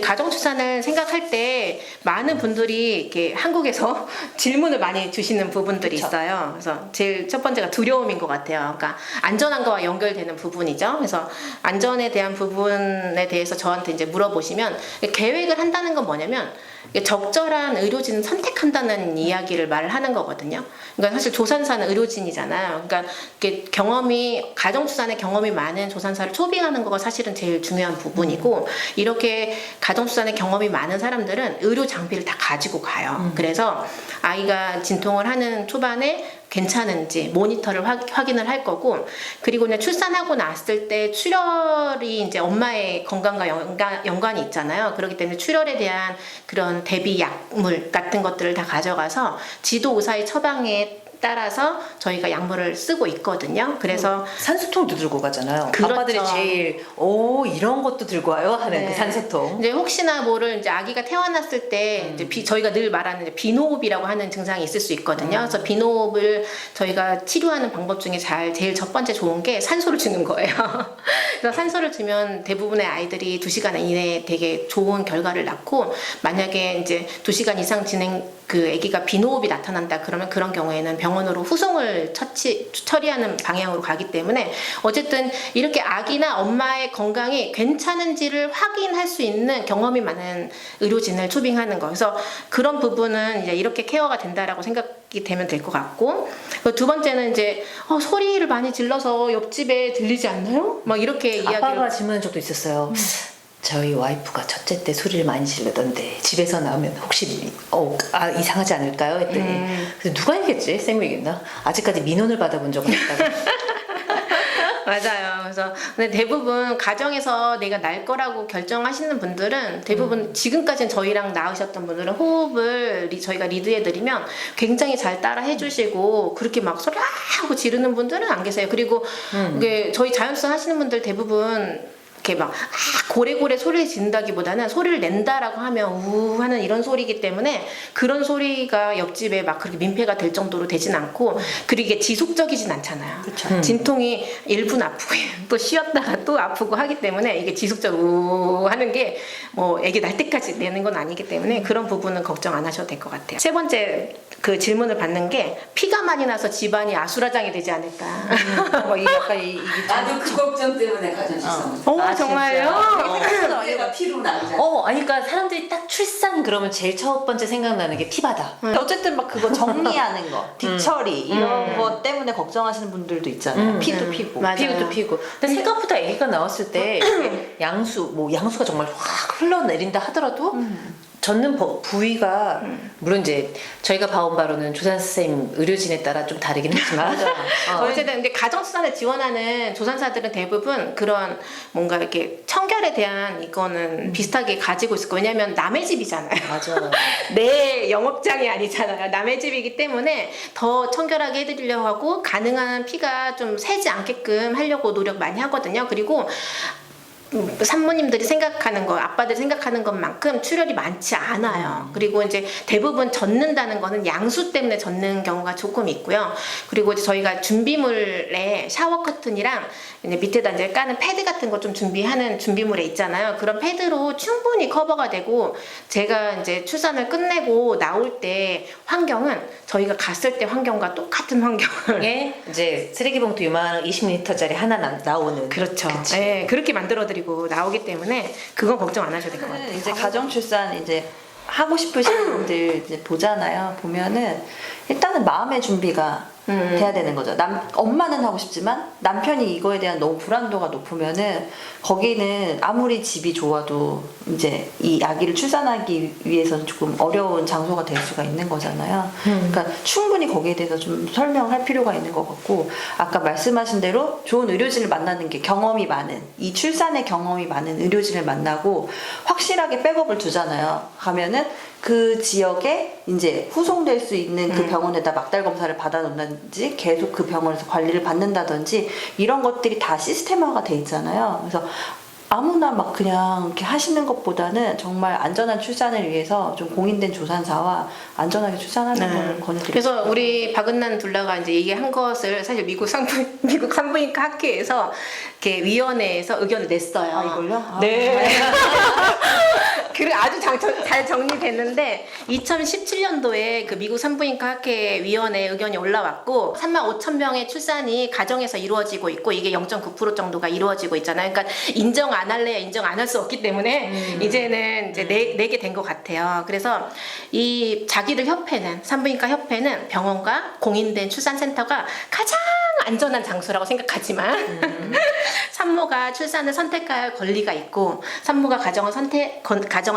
가정출산을 생각할 때 많은 분들이 이렇게 한국에서 질문을 많이 주시는 부분들이 그쵸. 있어요. 그래서 제일 첫 번째가 두려움인 것 같아요. 그러니까 안전한 거와 연결되는 부분이죠. 그래서 안전에 대한 부분에 대해서 저한테 이제 물어보시면 계획을 한다는 건 뭐냐면 적절한 의료진을 선택한다는 이야기를 말을 하는 거거든요. 그러니까 사실 조산사는 의료진이잖아요. 그러니까 이렇게 가정출산에 경험이 많은 조산사를 초빙하는 거가 사실은 제일 중요한 부분이고, 이렇게 가정출산에 경험이 많은 사람들은 의료 장비를 다 가지고 가요. 그래서 아이가 진통을 하는 초반에 괜찮은지 모니터를 확인을 할 거고, 그리고 이제 출산하고 났을 때 출혈이 이제 엄마의 건강과 연관이 있잖아요. 그렇기 때문에 출혈에 대한 그런 대비 약물 같은 것들을 다 가져가서 지도 의사의 처방에 따라서 저희가 약물을 쓰고 있거든요. 그래서 산소통도 들고 가잖아요. 그렇죠. 아빠들이 제일 이런 것도 들고 와요 하는 그 산소통. 이제 혹시나 모를 이제 아기가 태어났을 때 이제 저희가 늘 말하는 이제 비노흡이라고 하는 증상이 있을 수 있거든요. 그래서 비노흡을 저희가 치료하는 방법 중에 제일 첫 번째 좋은 게 산소를 주는 거예요. 그래서 산소를 주면 대부분의 아이들이 2시간 이내에 되게 좋은 결과를 낳고, 만약에 이제 2시간 이상 그 아기가 비노흡이 나타난다 그러면 그런 경우에는 병원으로 후송을 처리하는 방향으로 가기 때문에, 어쨌든 이렇게 아기나 엄마의 건강이 괜찮은지를 확인할 수 있는 경험이 많은 의료진을 초빙하는 거. 그래서 그런 부분은 이제 이렇게 케어가 된다라고 생각이 되면 될 것 같고, 두 번째는 이제 소리를 많이 질러서 옆집에 들리지 않나요? 막 이렇게 이야기를. 아빠가 질문한 적도 있었어요. 저희 와이프가 첫째 때 소리를 많이 지르던데 집에서 나오면 혹시 이상하지 않을까요? 했더니 그래서 누가 얘기했지? 쌤이 얘기했나? 아직까지 민원을 받아본 적은 없다고. 맞아요. 그래서 근데 대부분 가정에서 내가 날 거라고 결정하시는 분들은 대부분 지금까지는 저희랑 낳으셨던 분들은 호흡을 저희가 리드해드리면 굉장히 잘 따라 해주시고, 그렇게 막 소리 하고 지르는 분들은 안 계세요. 그리고 이게 저희 자연수산 하시는 분들 대부분 이렇게 막 고래고래 소리를 지른다기보다는 소리를 낸다라고 하면 우 하는 이런 소리이기 때문에 그런 소리가 옆집에 막 그렇게 민폐가 될 정도로 되진 않고, 그리고 이게 지속적이진 않잖아요. 진통이 1분 아프고 또 쉬었다가 또 아프고 하기 때문에 이게 지속적으로 우 하는 게 뭐 애기 날 때까지 내는 건 아니기 때문에 그런 부분은 걱정 안 하셔도 될 것 같아요. 세 번째 그 질문을 받는 게 피가 많이 나서 집안이 아수라장이 되지 않을까. 이게 나도 그 걱정 때문에 가정출산. 정말요? 내가 피로 나오잖아. 아니 그러니까 사람들이 딱 출산 그러면 제일 첫 번째 생각나는 게 피바다. 어쨌든 막 그거 정리하는 거, 뒷처리 이런 거 때문에 걱정하시는 분들도 있잖아요. 피도 피고. 맞아요. 피부도 피고. 근데 생각보다 아기가 나왔을 때 양수가 정말 확 흘러내린다 하더라도 젖는 부위가 물론 이제 저희가 봐온 바로는 조산사 선생님 의료진에 따라 좀 다르긴 했지만 어쨌든 근데 가정출산을 지원하는 조산사들은 대부분 그런 뭔가 이렇게 청결에 대한 이거는 비슷하게 가지고 있을 거예요. 왜냐면 남의 집이잖아요. 맞아. 내 영업장이 아니잖아요. 남의 집이기 때문에 더 청결하게 해드리려고 하고, 가능한 피가 좀 새지 않게끔 하려고 노력 많이 하거든요. 그리고 산모님들이 생각하는 거, 아빠들이 생각하는 것만큼 출혈이 많지 않아요. 그리고 이제 대부분 젖는다는 거는 양수 때문에 젖는 경우가 조금 있고요. 그리고 이제 저희가 준비물에 샤워 커튼이랑 이제 밑에다 이제 까는 패드 같은 거 좀 준비하는 준비물에 있잖아요. 그런 패드로 충분히 커버가 되고, 제가 이제 출산을 끝내고 나올 때 환경은 저희가 갔을 때 환경과 똑같은 환경을 이제 쓰레기 봉투 요만한 20리터짜리 하나 나오는. 그렇죠. 네, 그렇게 만들어드리고 나오기 때문에 그건 걱정 안 하셔도 될 것 같아요. 이제 가정출산 이제 하고 싶으신 분들 이제 보잖아요. 보면은 일단은 마음의 준비가 돼야 되는 거죠. 엄마는 하고 싶지만 남편이 이거에 대한 너무 불안도가 높으면은 거기는 아무리 집이 좋아도 이제 이 아기를 출산하기 위해서는 조금 어려운 장소가 될 수가 있는 거잖아요. 그러니까 충분히 거기에 대해서 좀 설명할 필요가 있는 것 같고, 아까 말씀하신 대로 좋은 의료진을 만나는 게 경험이 많은, 이 출산의 경험이 많은 의료진을 만나고 확실하게 백업을 두잖아요. 가면은 그 지역에 이제 후송될 수 있는 그 병원에다 막달 검사를 받아놓는지 계속 그 병원에서 관리를 받는다든지 이런 것들이 다 시스템화가 돼 있잖아요. 그래서 아무나 막 그냥 이렇게 하시는 것보다는 정말 안전한 출산을 위해서 좀 공인된 조산사와 안전하게 출산하는 걸 권해드립니다. 그래서 우리 박은난 둘러가 이제 얘기한 것을 사실 미국 산부인과 학회에서 이렇게 위원회에서 의견을 냈어요. 이걸요? 네. 아주 잘 정리됐는데 2017년도에 그 미국 산부인과 학회 위원회 의견이 올라왔고 35,000명의 출산이 가정에서 이루어지고 있고 이게 0.9% 정도가 이루어지고 있잖아요. 그러니까 인정 안 할래야 인정 안 할 수 없기 때문에 이제는 이제 내게 된 것 같아요. 그래서 이 자기들 협회는 산부인과 협회는 병원과 공인된 출산센터가 가장 안전한 장소라고 생각하지만 산모가 출산을 선택할 권리가 있고 산모가 가정을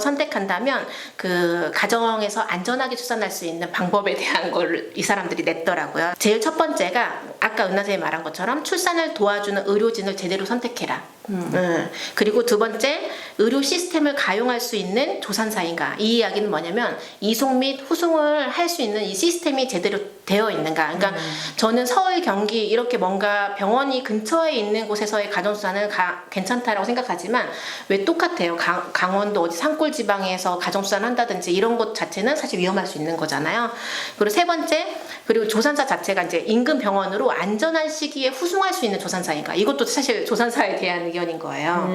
선택한다면 그 가정에서 안전하게 출산할 수 있는 방법에 대한 걸 이 사람들이 냈더라고요. 제일 첫 번째가 아까 은하 선생님이 말한 것처럼 출산을 도와주는 의료진을 제대로 선택해라. 그리고 두 번째, 의료 시스템을 가용할 수 있는 조산사인가. 이 이야기는 뭐냐면 이송 및 후송을 할 수 있는 이 시스템이 제대로 되어 있는가. 그러니까 저는 서울, 경기 이렇게 뭔가 병원이 근처에 있는 곳에서의 가정수산은 괜찮다라고 생각하지만 왜 똑같아요. 강원도 어디 산골 지방에서 가정수산 한다든지 이런 것 자체는 사실 위험할 수 있는 거잖아요. 그리고 세 번째, 그리고 조산사 자체가 이제 인근 병원으로 안전한 시기에 후송할 수 있는 조산사인가. 이것도 사실 조산사에 대한 의견인 거예요.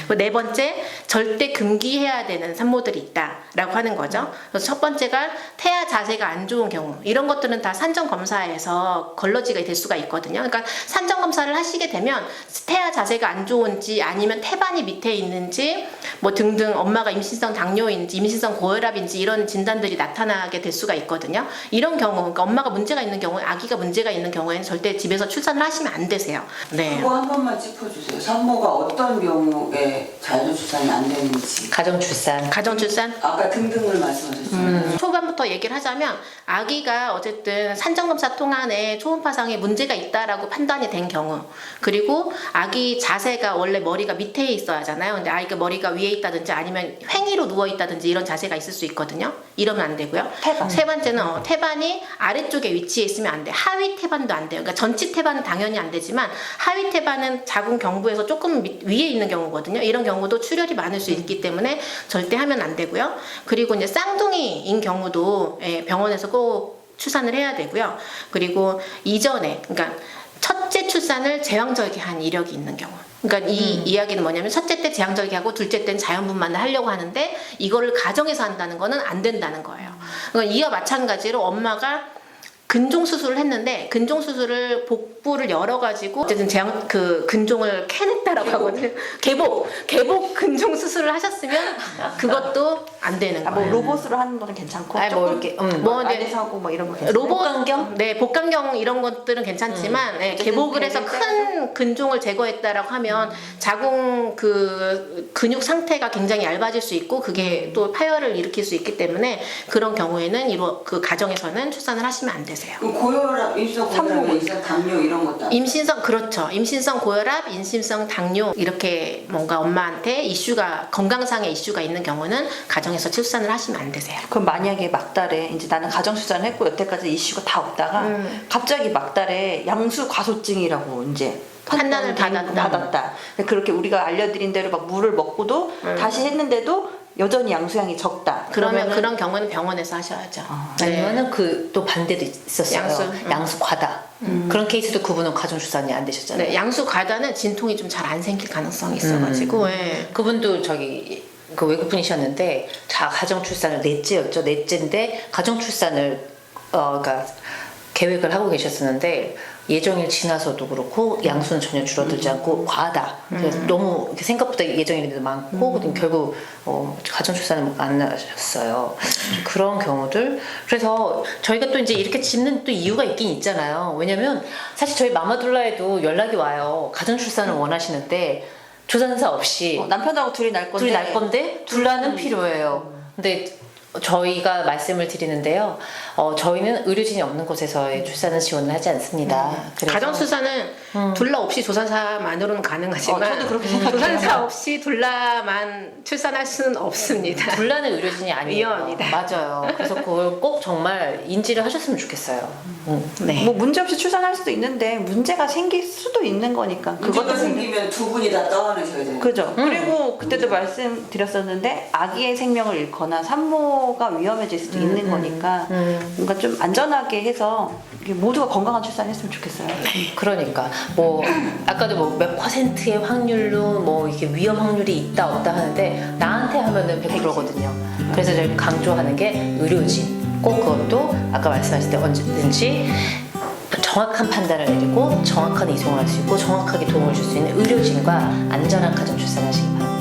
그리고 네 번째, 절대 금기해야 되는 산모들이 있다라고 하는 거죠. 그래서 첫 번째가 태아 자세가 안 좋은 경우, 이런 것들은 다 산정 검사에서 걸러지가 될 수가 있거든요. 그러니까 산정 검사를 하시게 되면 태아 자세가 안 좋은지 아니면 태반이 밑에 있는지 뭐 등등 엄마가 임신성 당뇨인지 임신성 고혈압인지 이런 진단들이 나타나게 될 수가 있거든요. 이런 경우, 그러니까 엄마가 문제가 있는 경우에 아기가 문제가 있는 경우에는 절대 집에서 출산을 하시면 안 되세요. 네. 그거 한 번만 짚어주세요. 산모가 어떤 경우에 자율출산이 안 되는지. 가정출산. 가정출산? 아까 등등을 말씀하셨잖아요. 초반부터 얘기를 하자면 아기가 어쨌든 산정검사 통안에 초음파상에 문제가 있다라고 판단이 된 경우, 그리고 아기 자세가 원래 머리가 밑에 있어야 하잖아요. 근데 아이가 머리가 위에 있다든지 아니면 횡의로 누워 있다든지 이런 자세가 있을 수 있거든요. 이러면 안 되고요. 태반. 세 번째는 태반이 아래쪽에 위치해 있으면 안 돼. 하위 태반도 안 돼요. 그러니까 전치 태반은 당연히 안 되지만 하위 태반은 자궁 경부에서 조금 위에 있는 경우거든요. 이런 경우도 출혈이 많을 수 있기 때문에 절대 하면 안 되고요. 그리고 이제 쌍둥이인 경우도 병원에서 꼭 출산을 해야 되고요. 그리고 이전에, 그러니까 첫째 출산을 제왕절개한 이력이 있는 경우. 그러니까 이 이야기는 뭐냐면 첫째 때 제왕절개하고 둘째 때는 자연분만을 하려고 하는데 이거를 가정에서 한다는 거는 안 된다는 거예요. 그러니까 이와 마찬가지로 엄마가 근종 수술을 했는데 근종 수술을 복부를 열어가지고 어쨌든 그 근종을 캐냈다라고 하거든요. 개복 근종 수술을 하셨으면 그것도 안 되는 뭐 거예요. 로봇으로 하는 거는 괜찮고 아니, 뭐 이렇게, 뭐 이제 안에서 하고 뭐 이런 거 괜찮아요. 로봇 복강경? 네, 복강경 이런 것들은 괜찮지만 개복을 해서 큰 근종을 제거했다라고 하면 자궁 그 근육 상태가 굉장히 얇아질 수 있고 그게 또 파열을 일으킬 수 있기 때문에 그런 경우에는 그 가정에서는 출산을 하시면 안 되세요. 그 고혈압, 임신성 고혈압, 임신성 당뇨 이런 것도 안 돼요? 임신성, 그렇죠. 임신성 고혈압, 임신성 당뇨 이렇게 뭔가 엄마한테 이슈가, 건강상의 이슈가 있는 경우는 가정에서 출산을 하시면 안 되세요. 그럼 만약에 막달에 이제 나는 가정출산을 했고 여태까지 이슈가 다 없다가 갑자기 막달에 양수 과소증이라고 이제 판단을 받았다. 근데 그렇게 우리가 알려드린 대로 막 물을 먹고도 다시 했는데도 여전히 양수량이 적다. 그러면 그런 경우는 병원에서 하셔야죠. 아니면은 그 또 반대도 있었어요. 양수 과다. 그런 케이스도 그분은 가정출산이 안 되셨잖아요. 네, 양수 과다는 진통이 좀 잘 안 생길 가능성이 있어가지고 그분도 그 외국분이셨는데 가정출산을 넷째인데 가정출산을 그러니까 계획을 하고 계셨었는데 예정일 지나서도 그렇고 양수는 전혀 줄어들지 않고 과하다. 그래서 너무 생각보다 예정일이 많고 결국 가정출산을 안 하셨어요. 그런 경우들. 그래서 저희가 또 이제 이렇게 짓는 또 이유가 있긴 있잖아요. 왜냐면 사실 저희 마마둘라에도 연락이 와요. 가정출산을 원하시는데 조산사 없이 남편하고 둘이 날 건데 둘라는 필요해요. 근데 저희가 말씀을 드리는데요. 저희는 의료진이 없는 곳에서의 출산은 지원을 하지 않습니다. 그래서 가정출산은 둘라 없이 조산사만으로는 가능하지만 저도 그렇게 생각해요. 조산사 없이 둘라만 출산할 수는 없습니다. 둘라는 의료진이 아니에요. 위험합니다. 맞아요. 그래서 그걸 꼭 정말 인지를 하셨으면 좋겠어요. 네. 뭐 문제 없이 출산할 수도 있는데 문제가 생길 수도 있는 거니까 문제가 생기면 두 분이 다 떠안으셔야 돼요. 그죠. 그리고 그때도 말씀드렸었는데 아기의 생명을 잃거나 산모 산모가 위험해질 수도 있는 거니까 뭔가 좀 안전하게 해서 이렇게 모두가 건강한 출산했으면 좋겠어요. 그러니까 뭐 아까도 뭐 몇 퍼센트의 확률로 뭐 이게 위험 확률이 있다 없다 하는데 나한테 하면은 100%거든요. 그래서 제가 강조하는 게 의료진 꼭 그것도 아까 말씀하신 때 언제든지 정확한 판단을 내리고 정확한 이송을 할 수 있고 정확하게 도움을 줄 수 있는 의료진과 안전한 가정 출산하시기 바랍니다.